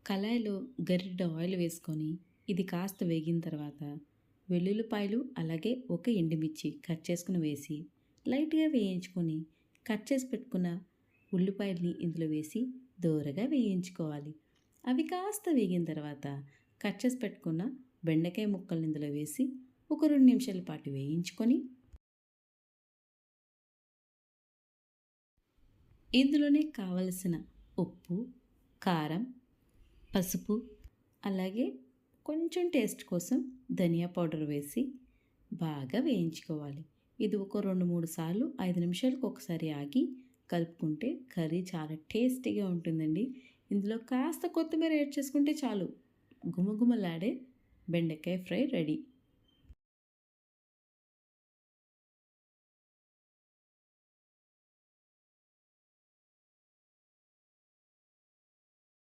కళాయిలో గరిటెడు ఆయిల్ వేసుకొని ఇది కాస్త వేగిన తర్వాత వెల్లుల్లిపాయలు అలాగే ఒక ఎండుమిర్చి కట్ చేసుకుని వేసి లైట్గా వేయించుకొని కట్ చేసి పెట్టుకున్న ఉల్లిపాయల్ని ఇందులో వేసి దోరగా వేయించుకోవాలి. అవి కాస్త వేగిన తర్వాత కట్ చేసి పెట్టుకున్న బెండకాయ ముక్కల్ని ఇందులో వేసి ఒక 2 నిమిషాల పాటు వేయించుకొని ఇందులోనే కావలసిన ఉప్పు, కారం, పసుపు అలాగే కొంచెం టేస్ట్ కోసం ధనియా పౌడర్ వేసి బాగా వేయించుకోవాలి. ఇది ఒక 2, 3 సార్లు 5 నిమిషాలకు ఒకసారి ఆగి కలుపుకుంటే కర్రీ చాలా టేస్టీగా ఉంటుందండి. ఇందులో కాస్త కొత్తిమీర యాడ్ చేసుకుంటే చాలు, గుమగుమలాడే బెండకాయ ఫ్రై రెడీ.